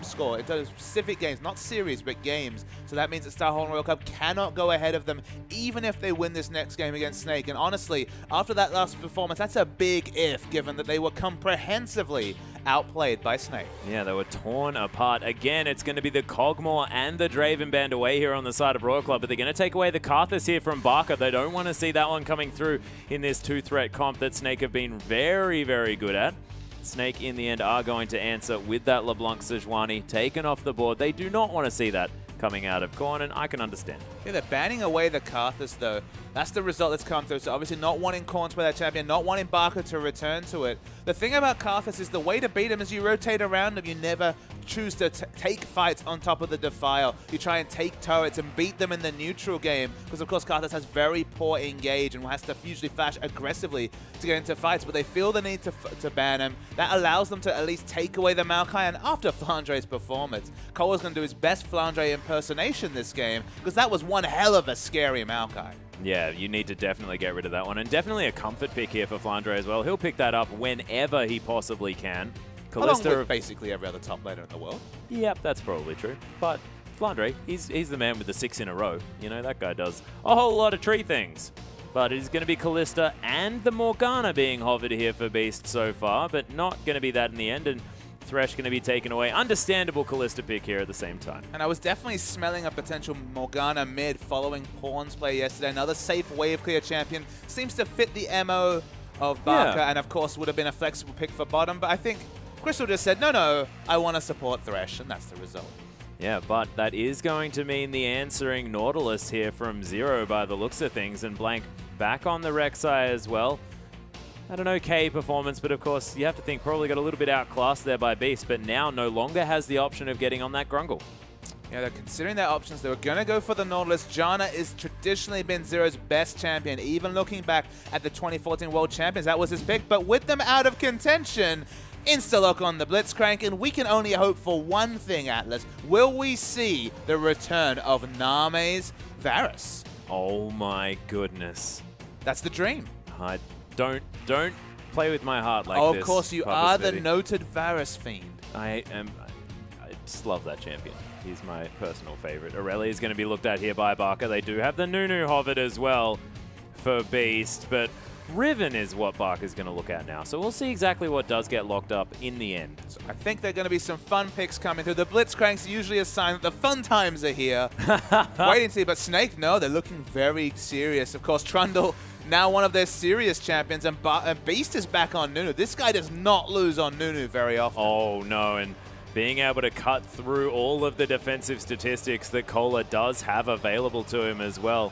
score in terms of specific games, not series, but games. So that means that Star Holland Royal Cup cannot go ahead of them, even if they win this next game against Snake. And honestly, after that last performance, that's a big if, given that they were comprehensively outplayed by Snake. Yeah, they were torn apart. Again, it's going to be the Cogmore and the Draven Band away here on the side of Royal Club, but they're going to take away the Karthus here from Barker. They don't want to see that one coming through in this two-threat comp that Snake have been very, very good at. Snake, in the end, are going to answer with that LeBlanc Sejuani taken off the board. They do not want to see that coming out of Korn, and I can understand. Yeah, they're banning away the Karthus, though. That's the result that's come through. So obviously not wanting Korn to be that champion, not wanting Barker to return to it. The thing about Karthus is the way to beat him is you rotate around him. You never choose to take fights on top of the Defile. You try and take turrets and beat them in the neutral game, because of course Karthus has very poor engage and has to usually flash aggressively to get into fights, but they feel the need to ban him. That allows them to at least take away the Maokai, and after Flandre's performance, Cole is going to do his best Flandre impersonation this game, because that was one hell of a scary Maokai. Yeah, you need to definitely get rid of that one, and definitely a comfort pick here for Flandre as well. He'll pick that up whenever he possibly can. Along with basically every other top laner in the world. Yep, that's probably true. But Flandre, he's the man with the 6 in a row. You know, that guy does a whole lot of tree things. But it is going to be Kalista and the Morgana being hovered here for Beast so far, but not going to be that in the end. And Thresh going to be taken away. Understandable Kalista pick here at the same time. And I was definitely smelling a potential Morgana mid following Pawn's play yesterday. Another safe wave clear champion. Seems to fit the MO of Barker, and of course would have been a flexible pick for bottom, but I think Crystal just said, no, I want to support Thresh, and that's the result. Yeah, but that is going to mean the answering Nautilus here from Zero by the looks of things, and Blank back on the Rek'Sai as well. Had an okay performance, but of course you have to think probably got a little bit outclassed there by Beast, but now no longer has the option of getting on that Grungle. Yeah, they're considering their options. They were going to go for the Nautilus. Janna has traditionally been Zero's best champion, even looking back at the 2014 World Champions. That was his pick, but with them out of contention, insta-lock on the Blitzcrank, and we can only hope for one thing, Atlas. Will we see the return of Name's Varus? Oh my goodness. That's the dream. Don't play with my heart like this. Of course, you are the noted Varus fiend. I just love that champion. He's my personal favorite. Aurelia is going to be looked at here by Barker. They do have the Nunu hovered as well for Beast, but Riven is what Barker's going to look at now. So we'll see exactly what does get locked up in the end. So I think there are going to be some fun picks coming through. The Blitzcrank's usually a sign that the fun times are here. Waiting to see, but Snake, no, they're looking very serious. Of course, Trundle, now one of their serious champions, and Beast is back on Nunu. This guy does not lose on Nunu very often. Oh, no, and being able to cut through all of the defensive statistics that Cola does have available to him as well.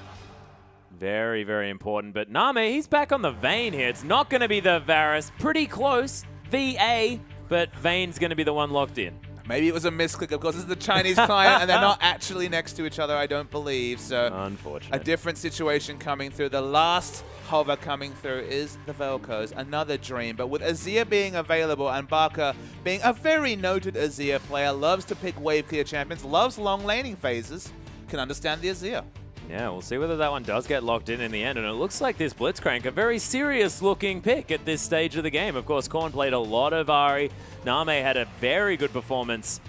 Very, very important. But Name, he's back on the Vayne here. It's not going to be the Varus. Pretty close. VA, but Vayne's going to be the one locked in. Maybe it was a misclick. Of course, this is the Chinese client, and they're not actually next to each other, I don't believe. So unfortunate. A different situation coming through. The last hover coming through is the Velcos. Another dream. But with Azir being available and Barker being a very noted Azir player, loves to pick wave clear champions, loves long laning phases, can understand the Azir. Yeah, we'll see whether that one does get locked in the end. And it looks like this Blitzcrank, a very serious-looking pick at this stage of the game. Of course, Korn played a lot of Ahri. Name had a very good performance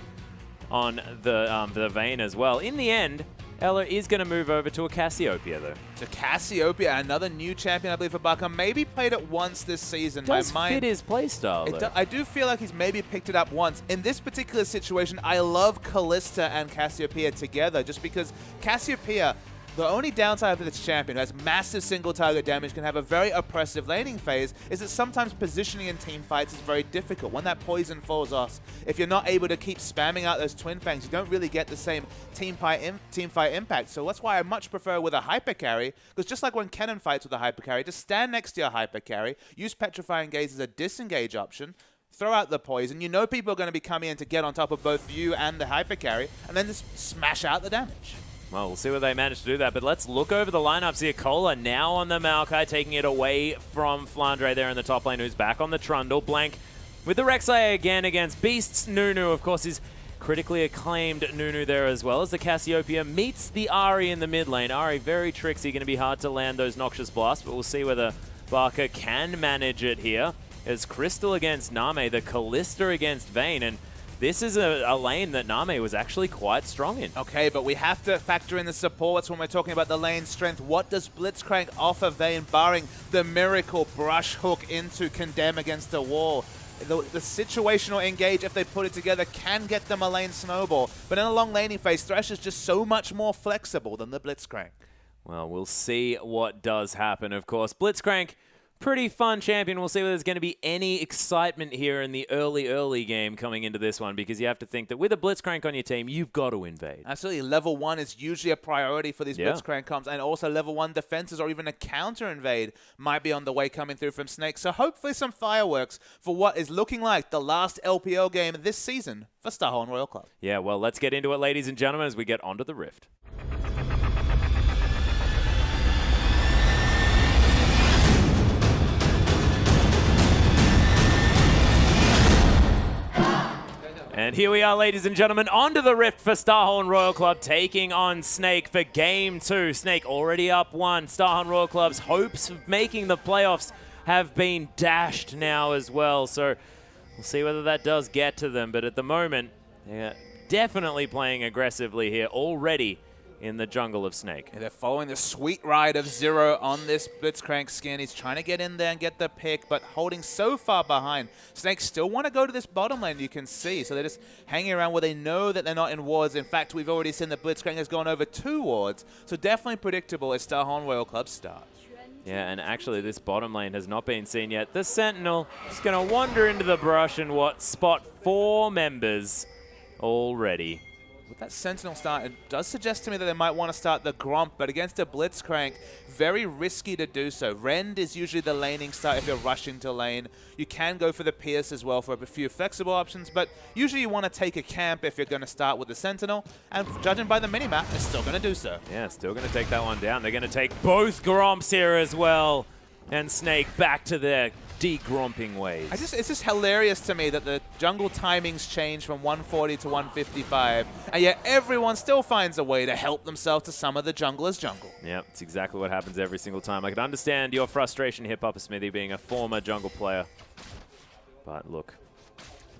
on the Vayne as well. In the end, Ella is going to move over to a Cassiopeia, though. To Cassiopeia, another new champion, I believe, for Barker. Maybe played it once this season. Does fit his playstyle, though. I do feel like he's maybe picked it up once. In this particular situation, I love Kalista and Cassiopeia together, just because Cassiopeia, the only downside of this champion, who has massive single target damage, can have a very oppressive laning phase, is that sometimes positioning in team fights is very difficult. When that poison falls off, if you're not able to keep spamming out those Twin Fangs, you don't really get the same team fight impact. So that's why I much prefer with a hyper carry, because just like when Kennen fights with a hyper carry, just stand next to your hyper carry, use Petrifying Gaze as a disengage option, throw out the poison. You know people are going to be coming in to get on top of both you and the hyper carry, and then just smash out the damage. Well, we'll see whether they manage to do that, but let's look over the lineups here. Cola now on the Maokai, taking it away from Flandre there in the top lane, who's back on the Trundle. Blank with the Rek'Sai again against Beast's Nunu, of course, is critically acclaimed Nunu there as well, as the Cassiopeia meets the Ahri in the mid lane. Ahri very tricksy, going to be hard to land those Noxious Blasts, but we'll see whether Barker can manage it here. As Crystal against Name, the Kalista against Vayne, and this is a lane that Name was actually quite strong in. Okay, but we have to factor in the supports when we're talking about the lane strength. What does Blitzcrank offer Vayne, barring the miracle brush hook into Condemn against the wall? The situational engage, if they put it together, can get them a lane snowball. But in a long laning phase, Thresh is just so much more flexible than the Blitzcrank. Well, we'll see what does happen, of course. Blitzcrank, pretty fun champion. We'll see whether there's going to be any excitement here in the early game coming into this one, because you have to think that with a Blitzcrank on your team, you've got to invade. Absolutely. Level 1 is usually a priority for these Blitzcrank comps, and also level 1 defenses or even a counter invade might be on the way coming through from Snake. So hopefully some fireworks for what is looking like the last LPL game this season for Starhole and Royal Club. Yeah, well, let's get into it, ladies and gentlemen, as we get onto the Rift. And here we are, ladies and gentlemen, onto the Rift for Starhole and Royal Club, taking on Snake for Game 2. Snake already up 1. Starhole and Royal Club's hopes of making the playoffs have been dashed now as well. So we'll see whether that does get to them. But at the moment, they're definitely playing aggressively here already in the jungle of Snake. Yeah, they're following the sweet ride of Zero on this Blitzcrank skin. He's trying to get in there and get the pick, but holding so far behind. Snake still want to go to this bottom lane, you can see. So they're just hanging around where they know that they're not in wards. In fact, we've already seen that Blitzcrank has gone over 2 wards. So definitely predictable as Starhole and Royal Club start. Yeah, and actually this bottom lane has not been seen yet. The Sentinel is going to wander into the brush and spot 4 members already. With that Sentinel start, it does suggest to me that they might want to start the Gromp, but against a Blitzcrank, very risky to do so. Rend is usually the laning start if you're rushing to lane. You can go for the Pierce as well for a few flexible options, but usually you want to take a camp if you're going to start with the Sentinel, and judging by the minimap, they're still going to do so. Yeah, still going to take that one down. They're going to take both Gromps here as well, and Snake back to their de-gromping ways. It's just hilarious to me that the jungle timings change from 140 to 155, and yet everyone still finds a way to help themselves to some of the jungler's jungle. Yep, it's exactly what happens every single time. I can understand your frustration here, Papa Smithy, being a former jungle player. But look,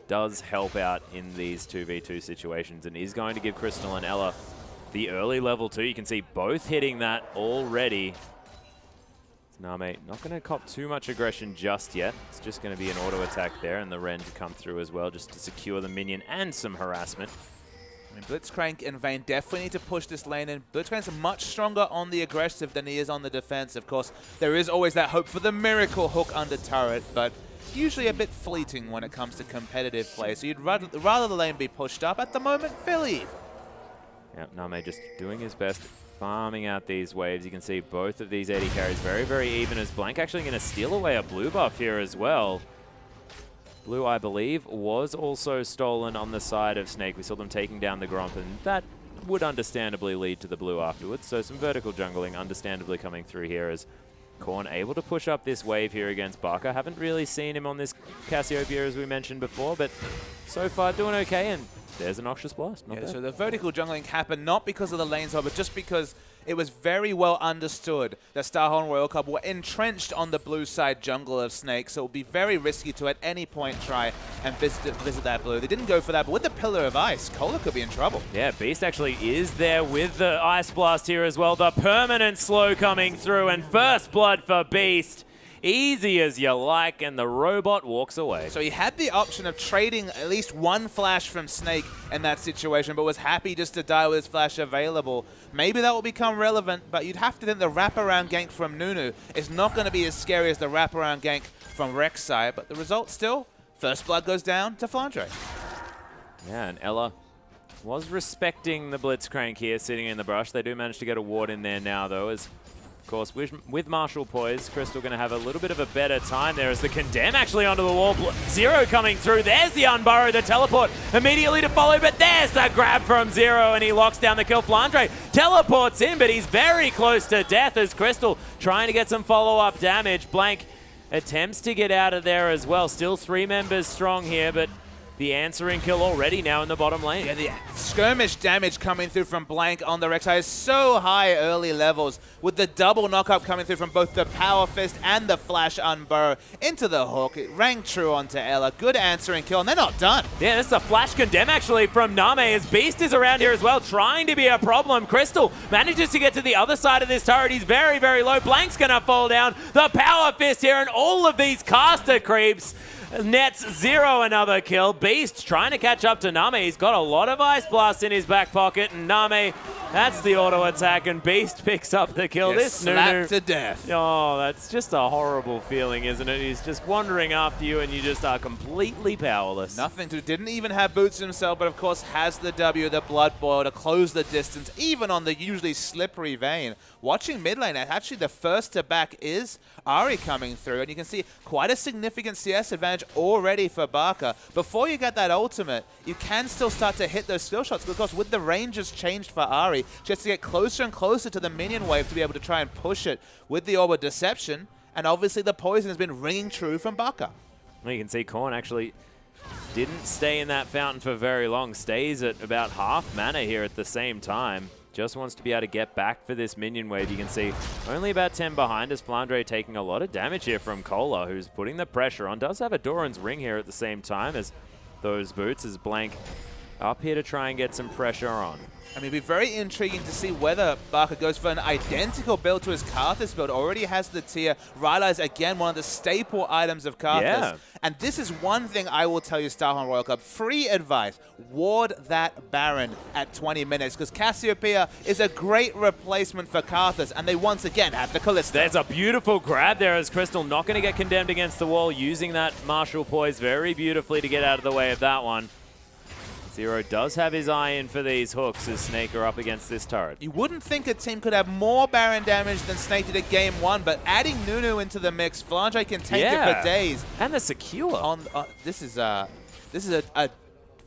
does help out in these 2v2 situations, and is going to give Crystal and Ella the early level 2. You can see both hitting that already. Name not going to cop too much aggression just yet. It's just going to be an auto attack there, and the Ren to come through as well, just to secure the minion and some harassment. I mean, Blitzcrank and Vayne definitely need to push this lane in. Blitzcrank's much stronger on the aggressive than he is on the defense. Of course, there is always that hope for the miracle hook under turret, but usually a bit fleeting when it comes to competitive play. So you'd rather the lane be pushed up. At the moment, fairly even. Yep, Name just doing his best, farming out these waves. You can see both of these AD carries very, very even, as Blank actually going to steal away a blue buff here as well. Blue, I believe, was also stolen on the side of Snake. We saw them taking down the Gromp, and that would understandably lead to the blue afterwards. So some vertical jungling understandably coming through here, as Korn able to push up this wave here against Barker. Haven't really seen him on this Cassiopeia as we mentioned before, but so far doing okay, and there's a Noxious Blast. Not bad. So the vertical jungling happened not because of the lane swap, but just because it was very well understood that Starhole and Royal Club were entrenched on the blue side jungle of Snake, so it would be very risky to at any point try and visit that blue. They didn't go for that, but with the Pillar of Ice, Cola could be in trouble. Yeah, Beast actually is there with the Ice Blast here as well. The permanent slow coming through, and first blood for Beast. Easy as you like, and the robot walks away. So he had the option of trading at least one flash from Snake in that situation, but was happy just to die with his flash available. Maybe that will become relevant, but you'd have to think the wraparound gank from Nunu is not going to be as scary as the wraparound gank from Rek'Sai, but the result still, first blood goes down to Flandre. Yeah, and Ella was respecting the Blitzcrank here, sitting in the brush. They do manage to get a ward in there now, though, as of course, with Marshall poised, Crystal going to have a little bit of a better time there as the Condemn actually onto the wall. Zero coming through. There's the Unburrow, the teleport immediately to follow, but there's the grab from Zero, and he locks down the kill. Flandre teleports in, but he's very close to death as Crystal trying to get some follow-up damage. Blank attempts to get out of there as well. Still 3 members strong here, but the answering kill already now in the bottom lane. Yeah, the skirmish damage coming through from Blank on the Rek'Sai is so high early levels, with the double knockup coming through from both the Power Fist and the Flash Unburrow into the hook. It rang true onto Ela. Good answering kill, and they're not done. Yeah, this is a flash condemn actually from Name as Beast is around here as well, trying to be a problem. Crystal manages to get to the other side of this turret. He's very, very low. Blank's going to fall down. The Power Fist here, and all of these caster creeps. Nets 0 another kill. Beast trying to catch up to Name. He's got a lot of Ice Blast in his back pocket. And Name, that's the auto attack. And Beast picks up the kill. This slapped to death. Oh, that's just a horrible feeling, isn't it? He's just wandering after you and you just are completely powerless. Nothing to, didn't even have boots himself, but of course has the W, the Blood Boil to close the distance, even on the usually slippery Vayne. Watching mid lane, actually the first to back is Ahri coming through, and you can see quite a significant CS advantage already for Barca. Before you get that ultimate, you can still start to hit those skill shots, because with the ranges changed for Ahri, she has to get closer and closer to the minion wave to be able to try and push it with the Orb of Deception, and obviously the poison has been ringing true from Barca. Well, you can see Korn actually didn't stay in that fountain for very long, stays at about half mana here at the same time. Just wants to be able to get back for this minion wave. You can see only about 10 behind us. Flandre taking a lot of damage here from Cola, who's putting the pressure on. Does have a Doran's Ring here at the same time as those boots, as Blank up here to try and get some pressure on. I mean, it'd be very intriguing to see whether Barca goes for an identical build to his Karthus build. Already has the tier. Rylai's, again, one of the staple items of Karthus. Yeah. And this is one thing I will tell you, Starhorn Royal Club. Free advice. Ward that Baron at 20 minutes, because Cassiopeia is a great replacement for Karthus, and they once again have the Kalista. There's a beautiful grab there as Crystal not going to get condemned against the wall, using that Martial Poise very beautifully to get out of the way of that one. Zero does have his eye in for these hooks as Snake are up against this turret. You wouldn't think a team could have more Baron damage than Snake did at game 1, but adding Nunu into the mix, Flandre can take it for days. And the secure. This is a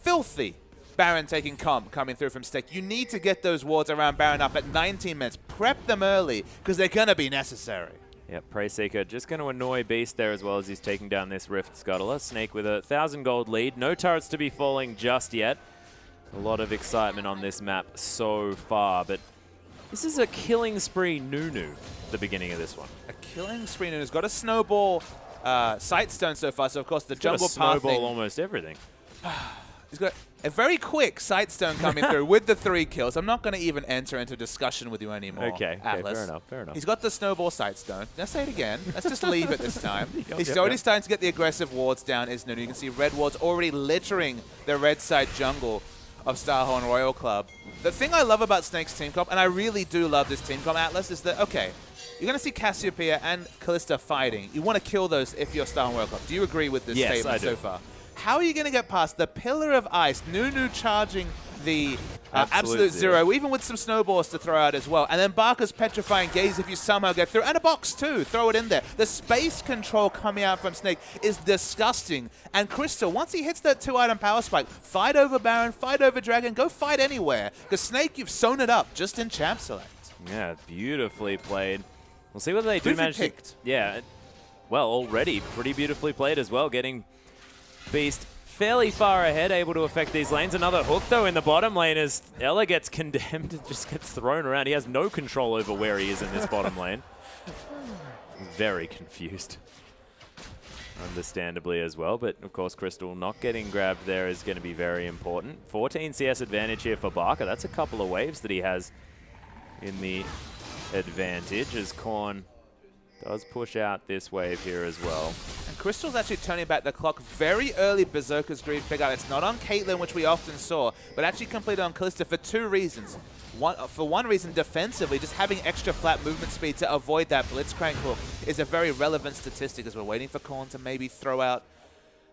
filthy Baron taking coming through from Snake. You need to get those wards around Baron up at 19 minutes. Prep them early, because they're going to be necessary. Yep, Preyseeker just going to annoy Beast there as well as he's taking down this Rift Scuttler. Snake with a 1,000 gold lead. No turrets to be falling just yet. A lot of excitement on this map so far, but this is a killing spree Nunu at the beginning of this one. A killing spree Nunu's got a snowball Sightstone so far, so of course the jungle pathing. Snowball almost everything. He's got a very quick Sightstone coming through with the 3 kills. I'm not going to even enter into discussion with you anymore, Okay, Atlas. fair enough. He's got the snowball Sightstone. Let's say it again. Let's just leave it this time. He's already starting to get the aggressive wards down, isn't it? You can see red wards already littering the red side jungle of Starhorn Royal Club. The thing I love about Snake's team comp, and I really do love this team comp, Atlas, is that, okay, you're going to see Cassiopeia and Kalista fighting. You want to kill those if you're Starhorn Royal Club. Do you agree with this statement so far? How are you going to get past the Pillar of Ice, Nunu charging the Absolute Zero, even with some snowballs to throw out as well, and then Barca's Petrifying Gaze if you somehow get through, and a box too, throw it in there. The space control coming out from Snake is disgusting, and Crystal, once he hits that 2-item power spike, fight over Baron, fight over Dragon, go fight anywhere, because Snake, you've sewn it up just in Champ Select. Yeah, beautifully played. We'll see whether they do manage to... Yeah, well, already pretty beautifully played as well, getting Beast fairly far ahead, able to affect these lanes. Another hook, though, in the bottom lane as Ela gets condemned and just gets thrown around. He has no control over where he is in this bottom lane. Very confused. Understandably as well, but of course Crystal not getting grabbed there is going to be very important. 14 CS advantage here for Barca. That's a couple of waves that he has in the advantage as Korn does push out this wave here as well. And Crystal's actually turning back the clock. Very early Berserker's Greed pickup. It's not on Caitlyn, which we often saw, but actually completed on Kalista for 2 reasons. For one reason, defensively, just having extra flat movement speed to avoid that Blitzcrank hook is a very relevant statistic, as we're waiting for Korn to maybe throw out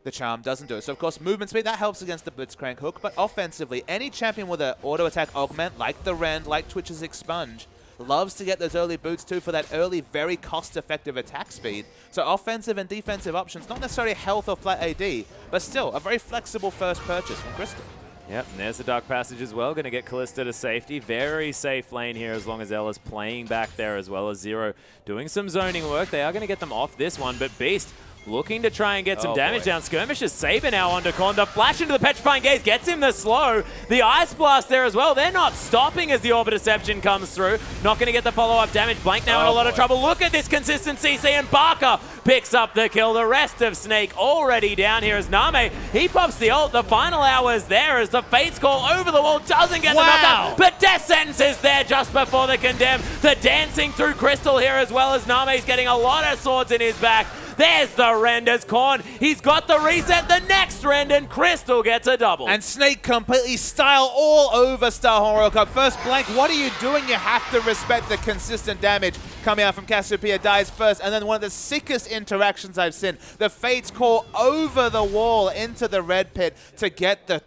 the charm. Doesn't do it. So, of course, movement speed, that helps against the Blitzcrank hook, but offensively, any champion with an auto-attack augment, like the Rend, like Twitch's Expunge, loves to get those early boots too for that early, very cost-effective attack speed. So offensive and defensive options, not necessarily health or flat AD, but still a very flexible first purchase from Crystal. Yep, and there's the Dark Passage as well. Going to get Kalista to safety. Very safe lane here as long as Ella's playing back there as well as Zero doing some zoning work. They are going to get them off this one, but Beast looking to try and get some damage down. Skirmisher's Saber now onto Korn. The flash into the Petrifying Gaze gets him the slow. The Ice Blast there as well. They're not stopping as the Orbit Deception comes through. Not going to get the follow-up damage. Blank now in a lot of trouble. Look at this consistent CC, and Barker picks up the kill. The rest of Snake already down here as Name. He pops the ult. The final hours there as the Fates Call over the wall doesn't get the knockout. But Death Sentence is there just before the Condemn. The dancing through Crystal here as well as Name's getting a lot of swords in his back. There's the renders. Korn, he's got the reset. The next rend, and Crystal gets a double. And Snake completely style all over Starhorn World Cup. First, Blank, what are you doing? You have to respect the consistent damage coming out from Cassiopeia. Dies first, and then one of the sickest interactions I've seen. The Fates Call over the wall into the red pit to get the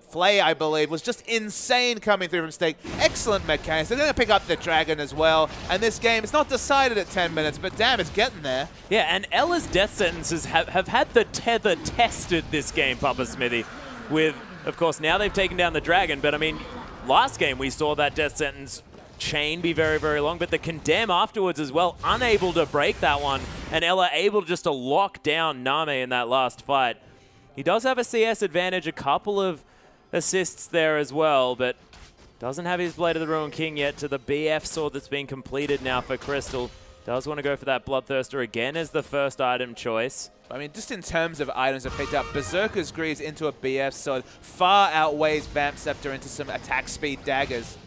Flay, I believe, was just insane coming through from Snake. Excellent mechanics. They're going to pick up the Dragon as well. And this game, it's not decided at 10 minutes, but damn, it's getting there. Yeah, and Ella's death sentences have had the tether tested this game, Papa Smithy, with, of course, now they've taken down the Dragon, but I mean, last game we saw that death sentence chain be very, very long, but the Condemn afterwards as well, unable to break that one, and Ella able just to lock down Name in that last fight. He does have a CS advantage, a couple of assists there as well, but doesn't have his Blade of the Ruined King yet to the BF sword that's been completed now for Crystal. Does want to go for that Bloodthirster again as the first item choice. I mean, just in terms of items I've picked up, Berserker's Greaves into a BF sword far outweighs Vamp Scepter into some attack speed daggers.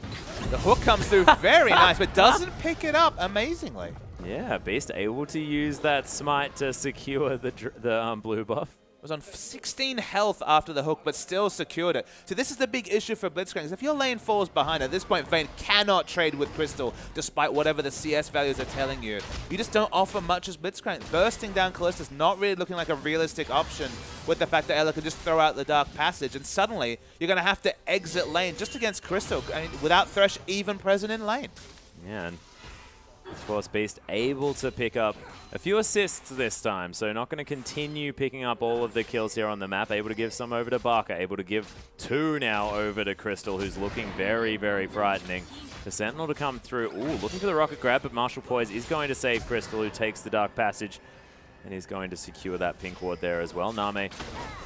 The hook comes through very nice, but doesn't pick it up amazingly. Yeah, Beast able to use that smite to secure the blue buff. Was on 16 health after the hook, but still secured it. So this is the big issue for Blitzcrank. If your lane falls behind, at this point, Vayne cannot trade with Crystal, despite whatever the CS values are telling you. You just don't offer much as Blitzcrank. Bursting down Callista's not really looking like a realistic option with the fact that Ella could just throw out the Dark Passage, and suddenly you're going to have to exit lane just against Crystal, I mean, without Thresh even present in lane. Yeah, and of course, Beast able to pick up a few assists this time, so not going to continue picking up all of the kills here on the map. Able to give some over to Barker, able to give 2 now over to Crystal, who's looking very, very frightening. The Sentinel to come through. Ooh, looking for the rocket grab, but Martial Poise is going to save Crystal, who takes the Dark Passage. And he's going to secure that pink ward there as well. Name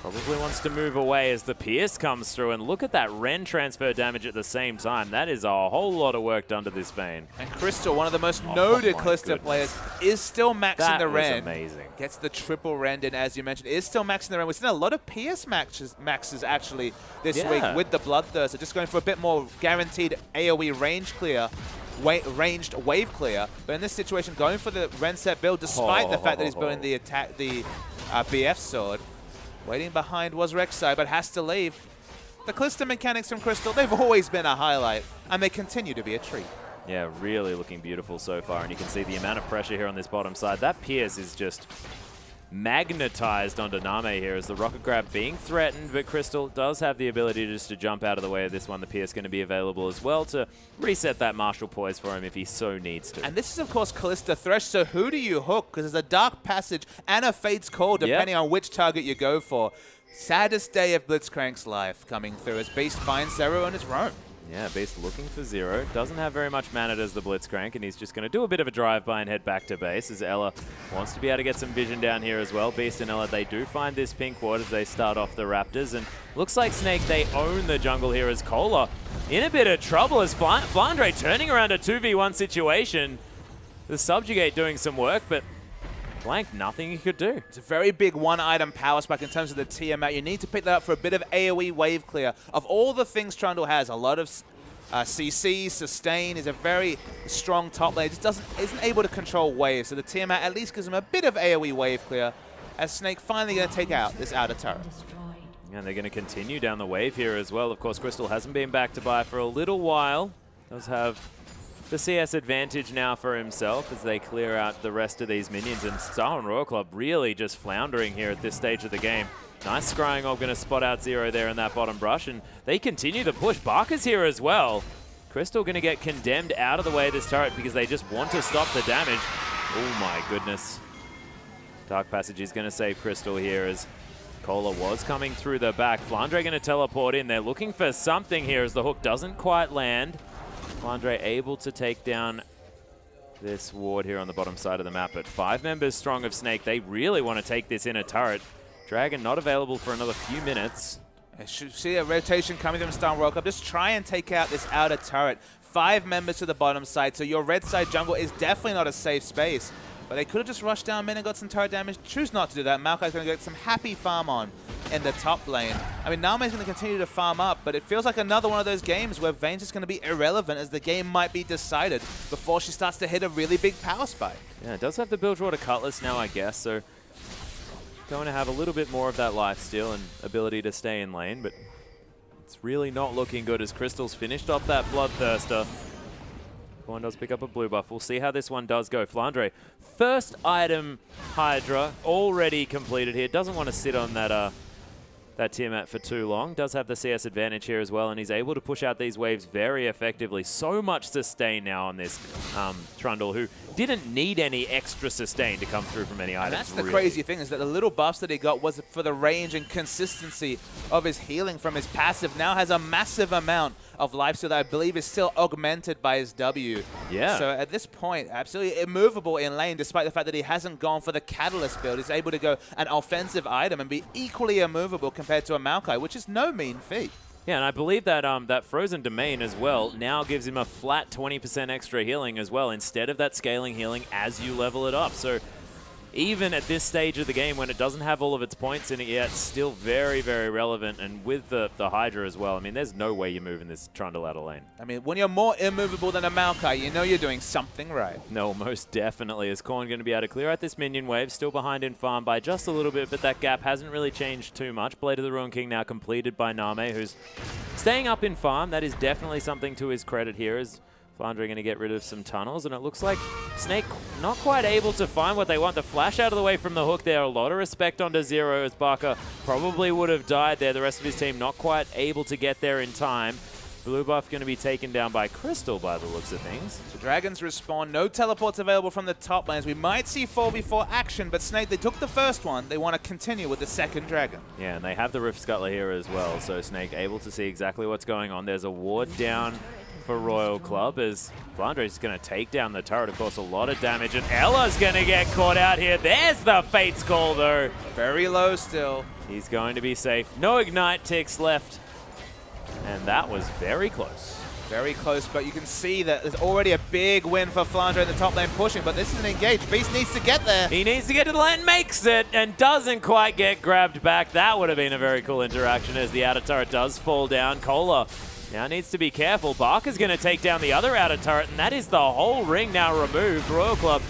probably wants to move away as the Pierce comes through. And look at that Ren transfer damage at the same time. That is a whole lot of work done to this Vayne. And Crystal, one of the most noted Calista players, is still maxing the Ren. That was amazing. Gets the triple Ren in, as you mentioned. Is still maxing the Ren. We've seen a lot of Pierce maxes actually this week with the Bloodthirster. Just going for a bit more guaranteed AoE range clear. Ranged wave clear, but in this situation, going for the Ren set build, despite the fact that he's building the BF sword. Waiting behind was Rek'Sai, but has to leave. The Calista mechanics from Crystal, they've always been a highlight, and they continue to be a treat. Yeah, really looking beautiful so far, and you can see the amount of pressure here on this bottom side. That Pierce is just magnetized onto Name here as the rocket grab being threatened, but Crystal does have the ability just to jump out of the way of this one. The Pierce going to be available as well to reset that Martial Poise for him if he so needs to. And this is, of course, Calista Thresh, so who do you hook? Because there's a Dark Passage and a Fate's Call, depending on which target you go for. Saddest day of Blitzcrank's life coming through as Beast finds Zero on his roam. Yeah, Beast looking for Zero. Doesn't have very much mana as the Blitzcrank, and he's just going to do a bit of a drive-by and head back to base as Ella wants to be able to get some vision down here as well. Beast and Ella, they do find this pink ward as they start off the Raptors, and looks like Snake, they own the jungle here as Cola in a bit of trouble as Flandre turning around a 2v1 situation. The Subjugate doing some work, but Blank, nothing you could do. It's a very big one-item power spike in terms of the Tiamat. You need to pick that up for a bit of AoE wave clear. Of all the things Trundle has, a lot of CC, sustain, is a very strong top lane. It just isn't able to control waves, so the Tiamat at least gives him a bit of AoE wave clear as Snake finally going to take out this outer turret. And they're going to continue down the wave here as well. Of course, Crystal hasn't been back to buy for a little while. Does have the CS advantage now for himself as they clear out the rest of these minions. And Starhorn Royal Club really just floundering here at this stage of the game. Nice Scrying Orb going to spot out Zero there in that bottom brush. And they continue to push. Barker's here as well. Crystal going to get condemned out of the way of this turret because they just want to stop the damage. Oh my goodness. Dark Passage is going to save Crystal here as Cola was coming through the back. Flandre going to teleport in. They're looking for something here as the hook doesn't quite land. Flandre able to take down this ward here on the bottom side of the map. But 5 members strong of Snake. They really want to take this inner turret. Dragon not available for another few minutes. I should see a rotation coming from Star World Cup. Just try and take out this outer turret. 5 members to the bottom side, so your red side jungle is definitely not a safe space. But they could have just rushed down mid and got some turret damage. Choose not to do that. Maokai's going to get some happy farm on in the top lane. I mean, Name's going to continue to farm up, but it feels like another one of those games where Vayne's just going to be irrelevant as the game might be decided before she starts to hit a really big power spike. Yeah, it does have the Bilgewater Cutlass now, I guess, so going to have a little bit more of that lifesteal and ability to stay in lane, but it's really not looking good as Crystal's finished off that Bloodthirster. One does pick up a blue buff. We'll see how this one does go. Flandre, first item Hydra, already completed here. Doesn't want to sit on that that Tiamat for too long. Does have the CS advantage here as well, and he's able to push out these waves very effectively. So much sustain now on this Trundle, who didn't need any extra sustain to come through from any items. And that's the crazy thing, is that the little buffs that he got was for the range and consistency of his healing from his passive. Now has a massive amount of lifesteal that I believe is still augmented by his W. Yeah. So at this point, absolutely immovable in lane, despite the fact that he hasn't gone for the Catalyst build. He's able to go an offensive item and be equally immovable compared to a Maokai, which is no mean feat. Yeah, and I believe that that Frozen Domain as well now gives him a flat 20% extra healing as well, instead of that scaling healing as you level it up. So even at this stage of the game, when it doesn't have all of its points in it yet, still very, very relevant. And with the Hydra as well, I mean, there's no way you're moving this Trundle out of lane. I mean, when you're more immovable than a Maokai, you know you're doing something right. No, most definitely. Is Korn going to be able to clear out this minion wave? Still behind in farm by just a little bit, but that gap hasn't really changed too much. Blade of the Ruin King now completed by Name, who's staying up in farm. That is definitely something to his credit here, as Flandre going to get rid of some tunnels, and it looks like Snake not quite able to find what they want. The flash out of the way from the hook there. A lot of respect onto Zero, as Barker probably would have died there. The rest of his team not quite able to get there in time. Blue buff going to be taken down by Crystal by the looks of things. The Dragons respawn. No teleports available from the top lanes. We might see 4v4 action, but Snake, they took the first one. They want to continue with the second Dragon. Yeah, and they have the Rift Scuttler here as well, so Snake able to see exactly what's going on. There's a ward down for Royal Club as Flandre is going to take down the turret. Of course, a lot of damage, and Ella's going to get caught out here. There's the Fate's Call, though. Very low still. He's going to be safe. No Ignite ticks left, and that was very close. Very close, but you can see that there's already a big win for Flandre in the top lane pushing, but this is an engage. Beast needs to get there. He needs to get to the lane, makes it, and doesn't quite get grabbed back. That would have been a very cool interaction as the outer turret does fall down. Cola now needs to be careful. Barker's going to take down the other outer turret, and that is the whole ring now removed. Royal Club,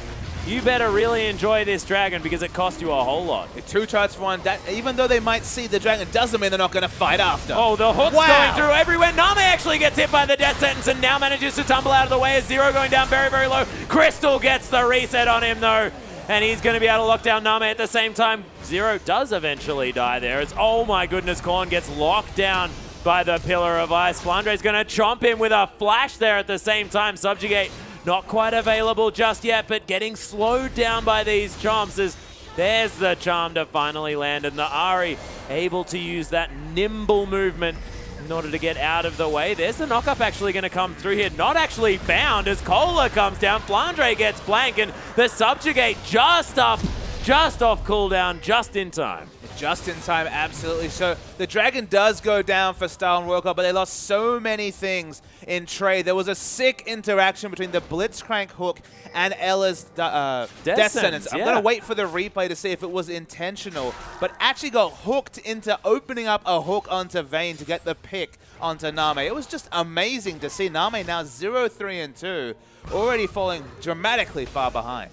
you better really enjoy this Dragon because it cost you a whole lot. 2 charts for one. That, even though they might see the Dragon, doesn't mean they're not going to fight after. Oh, the hook's going through everywhere. Name actually gets hit by the death sentence and now manages to tumble out of the way as Zero going down very, very low. Crystal gets the reset on him, though, and he's going to be able to lock down Name at the same time. Zero does eventually die there. It's, oh my goodness, Korn gets locked down by the Pillar of Ice. Flandre's going to chomp him with a flash there at the same time. Subjugate not quite available just yet, but getting slowed down by these chomps as there's the charm to finally land, and the Ahri able to use that nimble movement in order to get out of the way. There's the knock-up actually going to come through here. Not actually bound as Cola comes down. Flandre gets blank, and the Subjugate just off cooldown just in time. Just in time, absolutely. So the Dragon does go down for Style and Royal Club, but they lost so many things in trade. There was a sick interaction between the Blitzcrank hook and Ella's death sentence. I'm going to wait for the replay to see if it was intentional, but actually got hooked into opening up a hook onto Vayne to get the pick onto Name. It was just amazing to see. Name now 0-3-2, already falling dramatically far behind.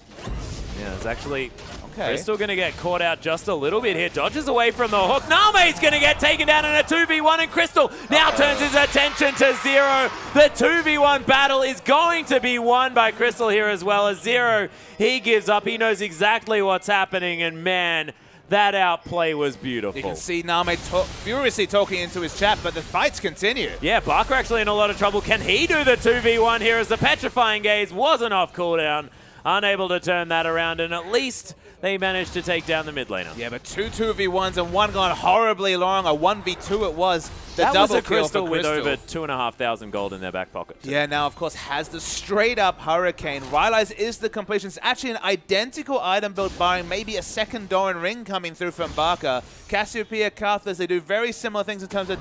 Yeah, it's actually... Crystal going to get caught out just a little bit here. Dodges away from the hook. Name's going to get taken down in a 2v1, and Crystal now turns his attention to Zero. The 2v1 battle is going to be won by Crystal here as well as Zero. He gives up. He knows exactly what's happening, and man, that outplay was beautiful. You can see Name furiously talking into his chat, but the fights continue. Yeah, Barker actually in a lot of trouble. Can he do the 2v1 here as the Petrifying Gaze wasn't off cooldown? Unable to turn that around, and at least they managed to take down the mid laner. Yeah, but two 2v1s and one gone horribly long. A 1v2 it was. The that double was a kill Crystal for with Crystal. over 2,500 gold in their back pocket. Yeah, now, of course, has the straight-up Hurricane. Rylai's is the completion. It's actually an identical item build, barring maybe a second Doran Ring coming through from Barca. Cassiopeia, Karthus, they do very similar things in terms of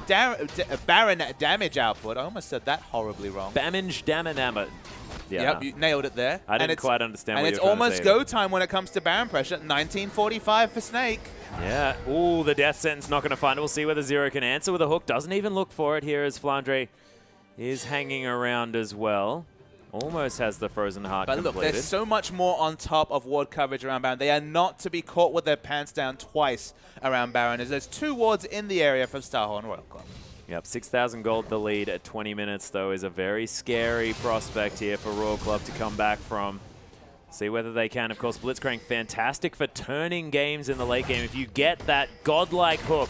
Baron damage output. I almost said that horribly wrong. Damage. Yeah, yep, you nailed it there. I didn't quite understand what you were And it's trying to almost say. go time when it comes to Baron pressure. 1945 for Snake. Yeah. Ooh, the death sentence not going to find it. We'll see whether Zero can answer with a hook. Doesn't even look for it here as Flandre is hanging around as well. Almost has the Frozen Heart But completed. look, there's so much more on top of ward coverage around Baron. They are not to be caught with their pants down twice around Baron, as there's 2 wards in the area from Starhorn Royal Club. Yep, 6,000 gold the lead at 20 minutes, though, is a very scary prospect here for Royal Club to come back from. See whether they can. Of course, Blitzcrank, fantastic for turning games in the late game. If you get that godlike hook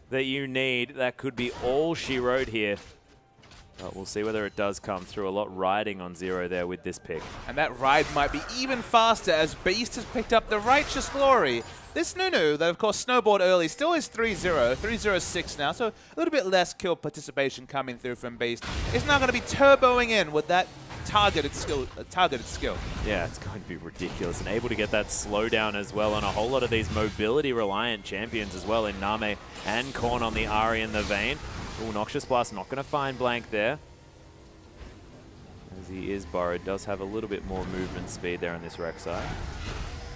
that you need, that could be all she wrote here. But we'll see whether it does come through. A lot riding on Zero there with this pick. And that ride might be even faster as Beast has picked up the Righteous Glory. This Nunu, that of course snowballed early, still is 3-0, 3-0-6 now, so a little bit less kill participation coming through from Beast. It's now going to be turboing in with that targeted skill. Yeah, it's going to be ridiculous, and able to get that slowdown as well on a whole lot of these mobility-reliant champions as well in Name and Korn on the Ari and the Vayne. Ooh, Noxious Blast not going to find Blank there. As he is borrowed, does have a little bit more movement speed there on this Rek'Sai.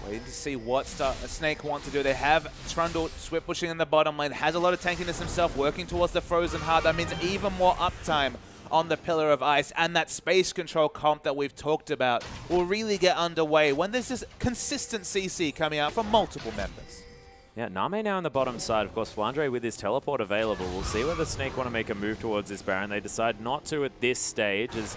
Waiting to see what Snake want to do. They have Trundle swift pushing in the bottom lane. Has a lot of tankiness himself, working towards the Frozen Heart. That means even more uptime on the Pillar of Ice, and that space control comp that we've talked about will really get underway when there's this consistent CC coming out from multiple members. Yeah, Name now on the bottom side. Of course, Flandre with his teleport available. We'll see whether Snake want to make a move towards this Baron. They decide not to at this stage, as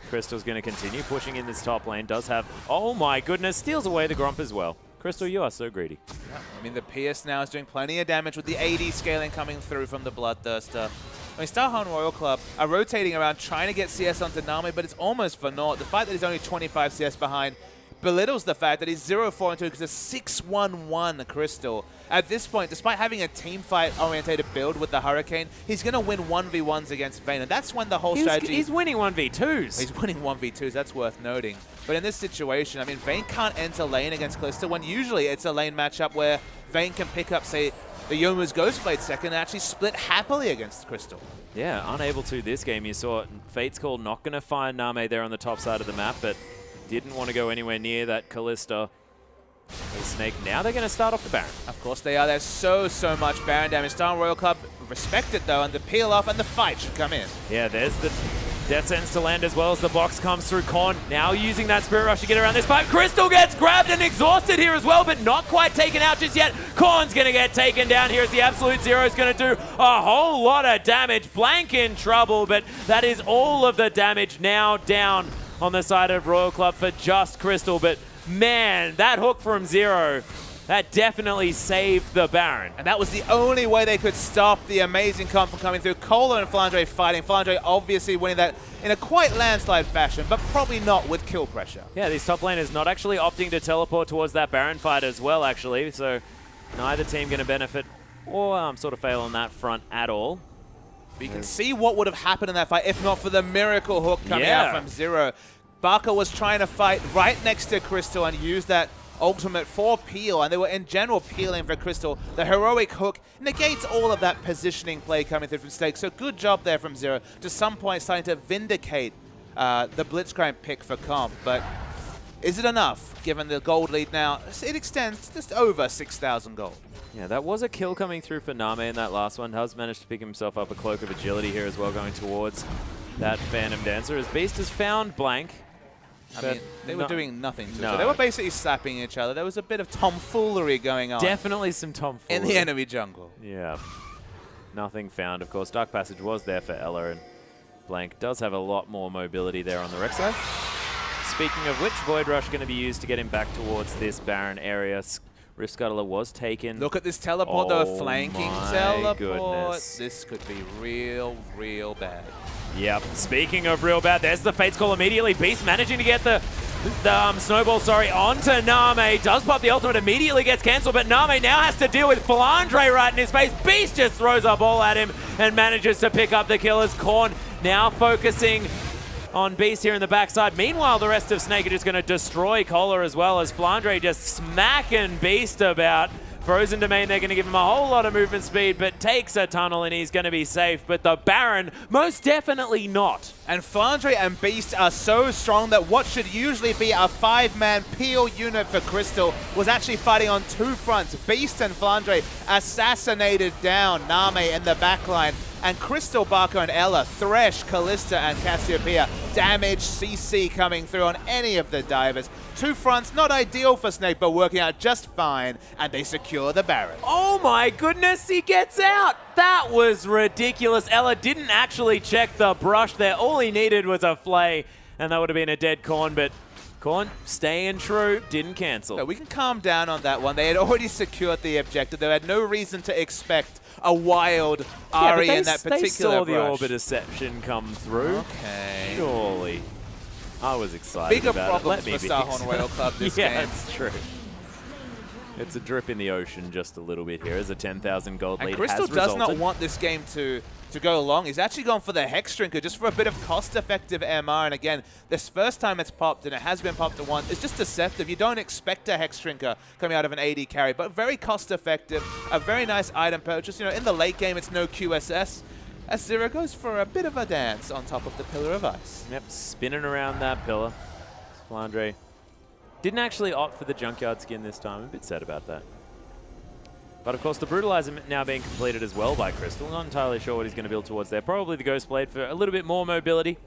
Crystal's going to continue pushing in this top lane. Does have, oh my goodness, steals away the Grump as well. Crystal, you are so greedy. Yeah, I mean, the PS now is doing plenty of damage with the AD scaling coming through from the Bloodthirster. I mean, Starhorn Royal Club are rotating around trying to get CS onto Nami, but it's almost for naught. The fact that he's only 25 CS behind belittles the fact that he's 0-4-2 because it's 6-1-1 Crystal. At this point, despite having a team fight orientated build with the Hurricane, he's going to win 1v1s against Vayne, and that's when the whole strategy... He's winning 1v2s. He's winning 1v2s, that's worth noting. But in this situation, I mean, Vayne can't enter lane against Calista when usually it's a lane matchup where Vayne can pick up, say, the Youmuu's Ghostblade second and actually split happily against Crystal. Yeah, unable to this game. You saw Fate's Call not going to find Name there on the top side of the map, but didn't want to go anywhere near that Callista. Snake, now they're going to start off the Baron. Of course they are. There's so much Baron damage. Starhorn Royal Club respect it though, and the peel off and the fight should come in. Yeah, there's the Death Sentence to land as well as the box comes through. Korn now using that Spirit Rush to get around this fight. Crystal gets grabbed and exhausted here as well, but not quite taken out just yet. Korn's going to get taken down here as the Absolute Zero is going to do a whole lot of damage. Blank in trouble, but that is all of the damage now down on the side of Royal Club for just Crystal. But man, that hook from Zero, that definitely saved the Baron. And that was the only way they could stop the amazing comp from coming through. Cola and Flandre fighting. Flandre obviously winning that in a quite landslide fashion, but probably not with kill pressure. Yeah, these top laners not actually opting to teleport towards that Baron fight as well, actually. So neither team going to benefit or sort of fail on that front at all. But you can see what would have happened in that fight if not for the miracle hook coming out from Zero. Barca was trying to fight right next to Crystal and use that ultimate for peel, and they were in general peeling for Crystal. The heroic hook negates all of that positioning play coming through from Snake. So good job there from Zero. To some point starting to vindicate the Blitzcrank pick for comp, but is it enough given the gold lead now? It extends to just over 6,000 gold. Yeah, that was a kill coming through for Name in that last one. Does manage to pick himself up a Cloak of Agility here as well, going towards that Phantom Dancer as Beast has found Blank. I mean, they were doing nothing to each No. other. They were basically slapping each other. There was a bit of tomfoolery going on. Definitely some tomfoolery. In the enemy jungle. Yeah. Nothing found. Of course, Dark Passage was there for Ella, and Blank does have a lot more mobility there on the Rek'Sai. Speaking of which, Void Rush going to be used to get him back towards this Baron area. Rift Scuttler was taken. Look at this teleport, though. Flanking teleport. Goodness. This could be real bad. Yep. Speaking of real bad, there's the Fate's Call immediately. Beast managing to get the The Snowball, sorry, onto Name. Does pop the ultimate, immediately gets cancelled, but Name now has to deal with Flandre right in his face. Beast just throws a ball at him and manages to pick up the kill as Korn now focusing on Beast here in the backside. Meanwhile, the rest of Snake are just going to destroy Cola as well as Flandre just smacking Beast about. Frozen Domain, they're going to give him a whole lot of movement speed, but takes a tunnel and he's going to be safe. But the Baron, most definitely not. And Flandre and Beast are so strong that what should usually be a 5-man peel unit for Crystal was actually fighting on 2 fronts. Beast and Flandre assassinated down Name in the backline. And Crystal, Barco, and Ella, Thresh, Callista, and Cassiopeia damage CC coming through on any of the divers. 2 fronts, not ideal for Snake, but working out just fine, and they secure the Baron. Oh my goodness, he gets out! That was ridiculous. Ella didn't actually check the brush there. All he needed was a flay, and that would have been a dead Korn, but Korn staying true, didn't cancel. So we can calm down on that one. They had already secured the objective. They had no reason to expect a wild Ari in that particular they saw brush. the Orbit Deception come through. Okay. Surely. I was excited Bigger about it. Let problems me for be Starhorn Royal Club this game. Yeah, that's true. It's a drip in the ocean just a little bit here as a 10,000 gold lead And Crystal has does resulted. not want this game to go long. He's actually gone for the Hex Drinker just for a bit of cost-effective MR. And again, this first time it's popped, and it has been popped at once, it's just deceptive. You don't expect a Hex Drinker coming out of an AD carry, but very cost-effective, a very nice item purchase. You know, in the late game, it's no QSS, as Zero goes for a bit of a dance on top of the Pillar of Ice. Yep, spinning around that pillar. Flandre didn't actually opt for the Junkyard skin this time. I'm a bit sad about that. But of course, the Brutalizer now being completed as well by Crystal. Not entirely sure what he's going to build towards there. Probably the Ghost Blade for a little bit more mobility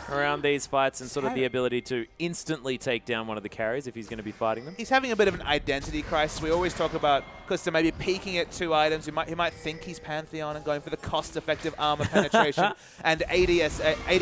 around these fights and sort of the ability to instantly take down one of the carries if he's going to be fighting them. He's having a bit of an identity crisis. We always talk about Crystal maybe peaking at 2 items. He might think he's Pantheon and going for the cost-effective armor penetration and 80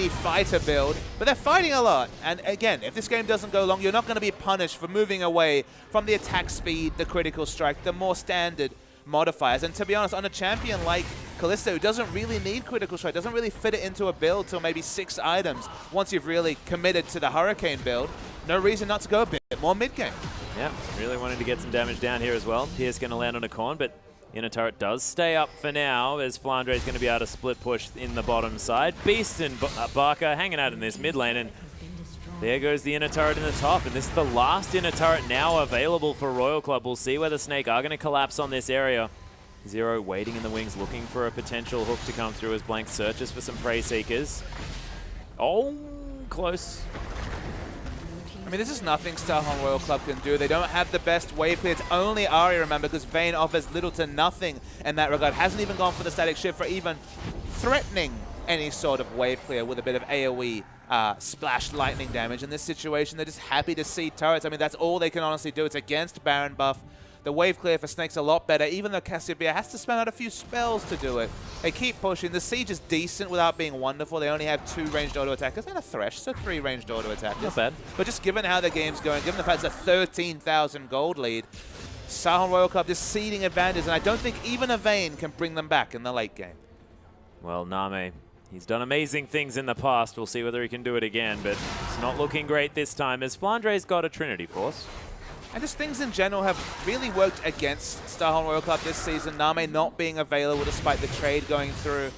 fighter build, but they're fighting a lot. And again, if this game doesn't go long, you're not going to be punished for moving away from the attack speed, the critical strike, the more standard modifiers. And to be honest, on a champion like Callisto, who doesn't really need critical strike, doesn't really fit it into a build till maybe 6 items once you've really committed to the Hurricane build, no reason not to go a bit more mid-game. Yeah, really wanted to get some damage down here as well. Pierce going to land on a Korn, but inner turret does stay up for now as Flandre is going to be able to split push in the bottom side. Beast and Barker hanging out in this mid lane, and there goes the inner turret in the top, and this is the last inner turret now available for Royal Club. We'll see whether Snake are going to collapse on this area. Zero waiting in the wings, looking for a potential hook to come through as Blank searches for some Prey Seekers. Oh, close. I mean, this is nothing Starhorn Royal Club can do. They don't have the best wave clear. It's only Ari, remember, because Vayne offers little to nothing in that regard. Hasn't even gone for the static shift for even threatening any sort of wave clear with a bit of AoE splash lightning damage. In this situation, they're just happy to see turrets. I mean, that's all they can honestly do. It's against Baron buff. The wave clear for Snake's a lot better, even though Cassiopeia has to spend out a few spells to do it. They keep pushing. The siege is decent without being wonderful. They only have 2 ranged auto attackers and a Thresh, so 3 ranged auto attackers. Not bad. But just given how the game's going, given the fact it's a 13,000 gold lead, Starhorn Royal Club just ceding advantage, and I don't think even a Vayne can bring them back in the late game. Well, Name, he's done amazing things in the past. We'll see whether he can do it again, but it's not looking great this time as Flandre's got a Trinity Force. And just things in general have really worked against Starhorn Royal Club this season. Name not being available despite the trade going through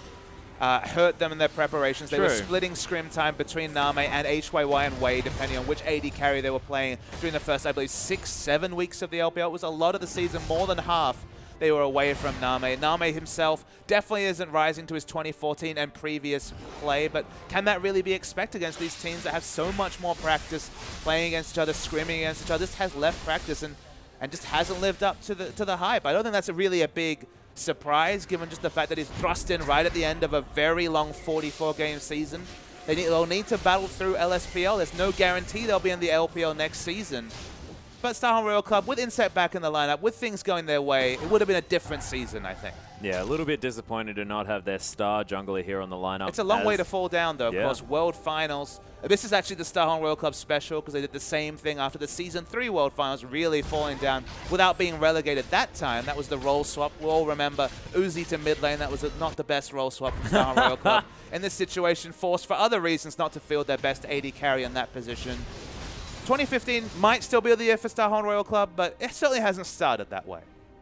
hurt them in their preparations. They were splitting scrim time between Name and HYY and Wei, depending on which AD carry they were playing during the first, I believe, 6-7 weeks of the LPL. It was a lot of the season, more than half. They were away from Name. Name himself definitely isn't rising to his 2014 and previous play, but can that really be expected against these teams that have so much more practice playing against each other, scrimming against each other? Just has left practice and just hasn't lived up to the hype. I don't think that's really a big surprise, given just the fact that he's thrust in right at the end of a very long 44-game season. They'll need to battle through LSPL. There's no guarantee they'll be in the LPL next season. But Starhorn Royal Club, with Inset back in the lineup, with things going their way, it would have been a different season, I think. Yeah, a little bit disappointed to not have their star jungler here on the lineup. It's a long way to fall down, though. Of course, World Finals. This is actually the Starhorn Royal Club special because they did the same thing after the Season 3 World Finals, really falling down without being relegated that time. That was the role swap. We'll all remember Uzi to mid lane. That was not the best role swap from Starhorn Royal Club. In this situation, forced for other reasons not to field their best AD carry in that position. 2015 might still be the year for Starhorn Royal Club, but it certainly hasn't started that way.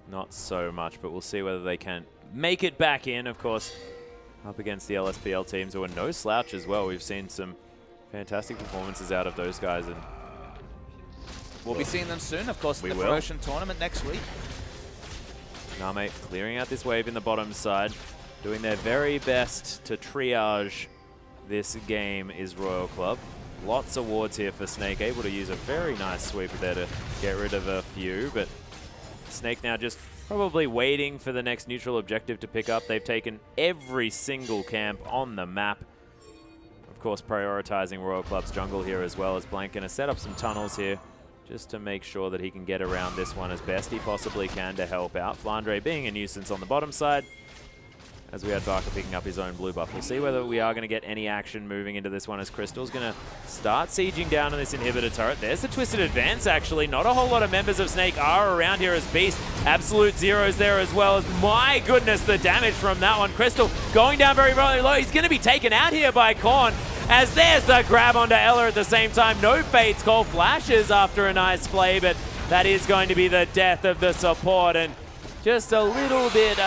Not so much, but we'll see whether they can make it back in. Of course, up against the LSPL teams who are no slouch as well. We've seen some fantastic performances out of those guys. And we'll be seeing them soon, of course, in the promotion tournament next week. Name clearing out this wave in the bottom side, doing their very best to triage this game is Royal Club. Lots of wards here for Snake, able to use a very nice sweeper there to get rid of a few, but Snake now just probably waiting for the next neutral objective to pick up. They've taken every single camp on the map. Of course, prioritizing Royal Club's jungle here as well, as Blank going to set up some tunnels here just to make sure that he can get around this one as best he possibly can to help out. Flandre being a nuisance on the bottom side, as we had Barker picking up his own blue buff. We'll see whether we are going to get any action moving into this one, as Crystal's going to start sieging down on this inhibitor turret. There's the Twisted Advance, actually. Not a whole lot of members of Snake are around here as Beast. Absolute zeros there as well. As my goodness, the damage from that one. Crystal going down very, very low. He's going to be taken out here by Korn, as there's the grab onto Ella at the same time. No Fates call flashes after a nice play, but that is going to be the death of the support. And just a little bit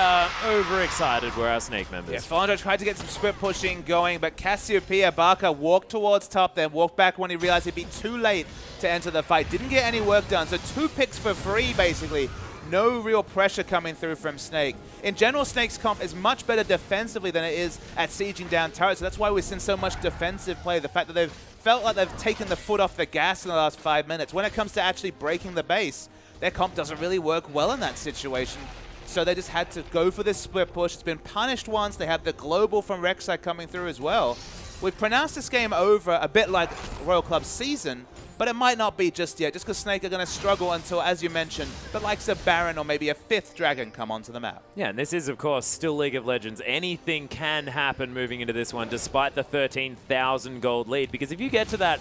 overexcited were our Snake members. Yeah, Flandre tried to get some split pushing going, but Cassiopeia Barker walked towards top, then walked back when he realized he'd be too late to enter the fight. Didn't get any work done, so 2 picks for free, basically. No real pressure coming through from Snake. In general, Snake's comp is much better defensively than it is at sieging down turrets, so that's why we've seen so much defensive play. The fact that they've felt like they've taken the foot off the gas in the last 5 minutes. When it comes to actually breaking the base, their comp doesn't really work well in that situation. So they just had to go for this split push. It's been punished once. They have the global from Rek'Sai coming through as well. We've pronounced this game over a bit like Royal Club's season, but it might not be just yet, just because Snake are going to struggle until, as you mentioned, the likes of Baron or maybe a 5th Dragon come onto the map. Yeah, and this is, of course, still League of Legends. Anything can happen moving into this one, despite the 13,000 gold lead, because if you get to that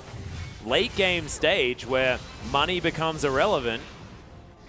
late game stage where money becomes irrelevant,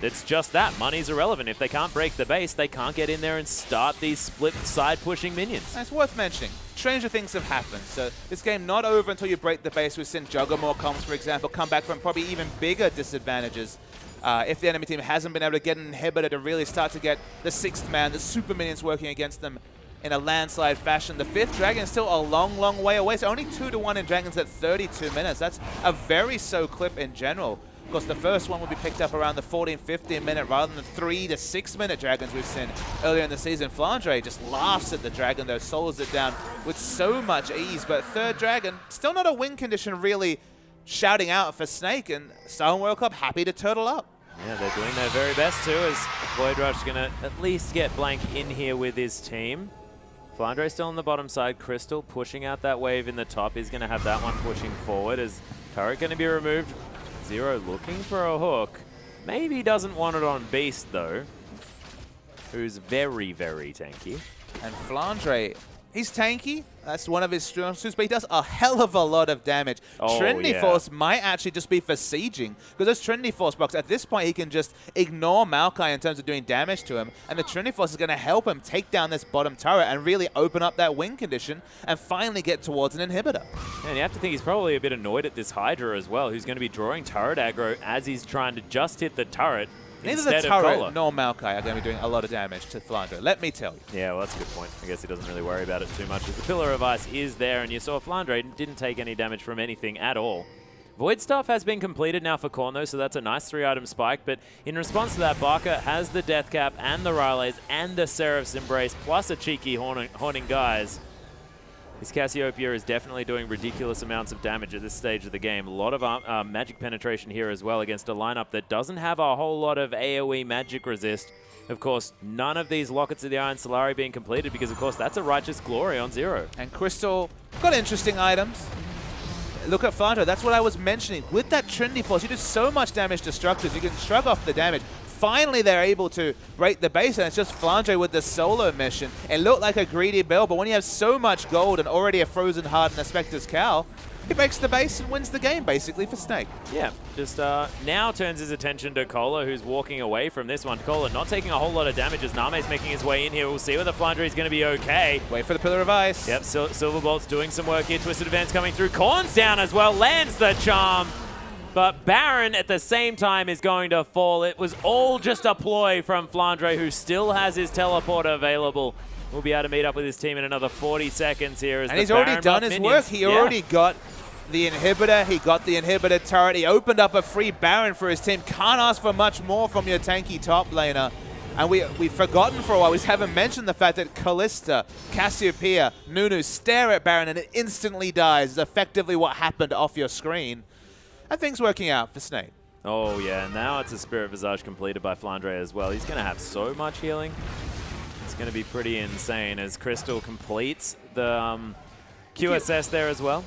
it's just that. Money's irrelevant. If they can't break the base, they can't get in there and start these split side pushing minions. And it's worth mentioning. Stranger things have happened. So this game not over until you break the base. We've seen Juggermore comps, for example, come back from probably even bigger disadvantages if the enemy team hasn't been able to get an inhibitor to really start to get the 6th man, the super minions working against them in a landslide fashion. The 5th Dragon is still a long, long way away. So only 2-1 in Dragons at 32 minutes. That's a very slow clip in general. Of course, the first one will be picked up around the 14-15 minute rather than the 3 to 6 minute Dragons we've seen earlier in the season. Flandre just laughs at the Dragon, though, solos it down with so much ease. But 3rd Dragon, still not a win condition really shouting out for Snake, and Starhorn World Club happy to turtle up. Yeah, they're doing their very best too, as Void Rush going to at least get Blank in here with his team. Flandre still on the bottom side. Crystal pushing out that wave in the top. Is going to have that one pushing forward, as turret going to be removed. Zero looking for a hook. Maybe doesn't want it on Beast, though, who's very, very tanky. And Flandre, he's tanky. That's one of his strong suits, but he does a hell of a lot of damage. Oh, Trinity yeah. Force might actually just be for sieging, because those Trinity Force blocks, at this point, he can just ignore Maokai in terms of doing damage to him, and the Trinity Force is going to help him take down this bottom turret and really open up that win condition and finally get towards an inhibitor. And you have to think he's probably a bit annoyed at this Hydra as well, who's going to be drawing turret aggro as he's trying to just hit the turret. Neither the turret nor Maokai are going to be doing a lot of damage to Flandre, let me tell you. Yeah, well, that's a good point. I guess he doesn't really worry about it too much, as the Pillar of Ice is there, and you saw Flandre didn't take any damage from anything at all. Void Stuff has been completed now for Korn, though, so that's a nice 3-item spike, but in response to that, Barker has the Death Cap and the Rylays and the Seraph's Embrace, plus a cheeky Haunting Guise. His Cassiopeia is definitely doing ridiculous amounts of damage at this stage of the game. A lot of magic penetration here as well against a lineup that doesn't have a whole lot of AoE magic resist. Of course, none of these Lockets of the Iron Solari being completed because, of course, that's a Righteous Glory on Zero. And Crystal got interesting items. Look at Flandre, that's what I was mentioning. With that Trinity Force, you do so much damage to structures, you can shrug off the damage. Finally, they're able to break the base, and it's just Flandre with the solo mission. It looked like a greedy build, but when you have so much gold and already a Frozen Heart and a Spectre's Cowl, he breaks the base and wins the game, basically, for Snake. Yeah, just now turns his attention to Kola, who's walking away from this one. Kola not taking a whole lot of damage as Name's making his way in here. We'll see whether Flandre is going to be okay. Wait for the Pillar of Ice. Yep, Silverbolt's doing some work here. Twisted Advance coming through. Korn's down as well, lands the charm. But Baron, at the same time, is going to fall. It was all just a ploy from Flandre, who still has his teleporter available. We'll be able to meet up with his team in another 40 seconds here. And he's already done his work. He already got the inhibitor. He got the inhibitor turret. He opened up a free Baron for his team. Can't ask for much more from your tanky top laner. And we've forgotten for a while, we haven't mentioned the fact that Kalista, Cassiopeia, Nunu stare at Baron and it instantly dies. It's effectively what happened off your screen. And things working out for Snake. Oh yeah, and now it's a Spirit Visage completed by Flandre as well. He's going to have so much healing. It's going to be pretty insane as Crystal completes the QSS there as well.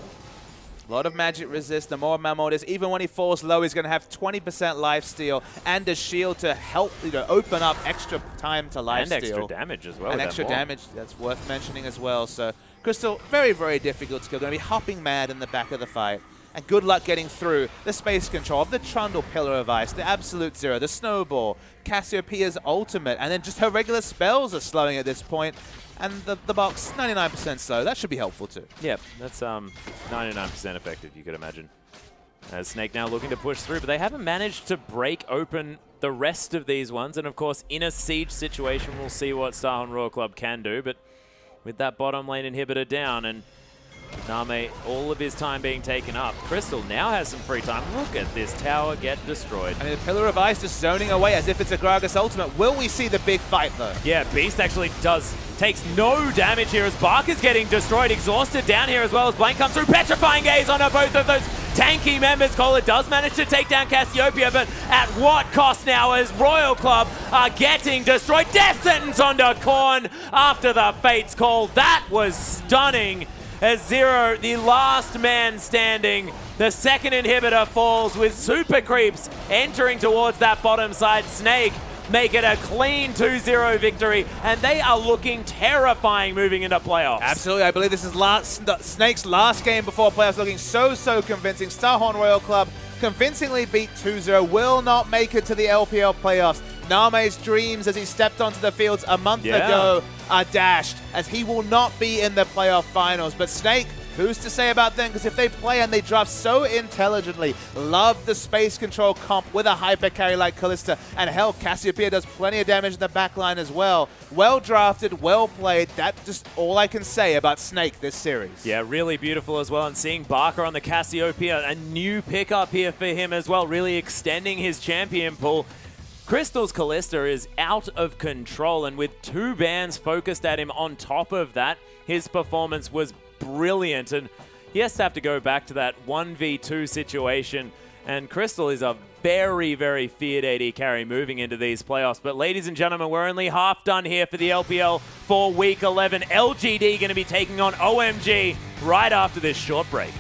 A lot of magic resist, the more Mammoth is. Even when he falls low, he's going to have 20% lifesteal and a shield to help open up extra time to lifesteal. And extra damage as well. And extra damage, that's worth mentioning as well. So Crystal, very, very difficult to kill. Going to be hopping mad in the back of the fight. And good luck getting through the space control of the Trundle Pillar of Ice, the Absolute Zero, the Snowball, Cassiopeia's ultimate, and then just her regular spells are slowing at this point. And the box, 99% slow. That should be helpful too. Yep, that's 99% effective, you could imagine. As Snake now looking to push through, but they haven't managed to break open the rest of these ones. And of course, in a siege situation, we'll see what Starhorn Royal Club can do. But with that bottom lane inhibitor down and Name, all of his time being taken up. Crystal now has some free time. Look at this tower get destroyed. I mean, the Pillar of Ice just zoning away as if it's a Gragas ultimate. Will we see the big fight, though? Yeah, Beast actually takes no damage here as Bark is getting destroyed, exhausted down here as well as Blank comes through. Petrifying Gaze onto both of those tanky members. Kohler does manage to take down Cassiopeia, but at what cost now as Royal Club are getting destroyed. Death sentence onto Korn after the Fates call. That was stunning. As Zero, the last man standing, the second inhibitor falls with super creeps entering towards that bottom side. Snake make it a clean 2-0 victory, and they are looking terrifying moving into playoffs. Absolutely, I believe this is Snake's last game before playoffs, looking so convincing. Starhorn Royal Club convincingly beat 2-0, will not make it to the LPL playoffs. Name's dreams as he stepped onto the fields a month ago are dashed, as he will not be in the playoff finals. But Snake, who's to say about them? Because if they play and they draft so intelligently, love the space control comp with a hyper carry like Kalista, and hell, Cassiopeia does plenty of damage in the backline as well. Well drafted, well played. That's just all I can say about Snake this series. Yeah, really beautiful as well. And seeing Barker on the Cassiopeia, a new pickup here for him as well, really extending his champion pool. Crystal's Kalista is out of control, and with two bans focused at him on top of that, his performance was brilliant, and he has to have to go back to that 1v2 situation, and Crystal is a very, very feared AD carry moving into these playoffs. But ladies and gentlemen, we're only half done here for the LPL for Week 11. LGD going to be taking on OMG right after this short break.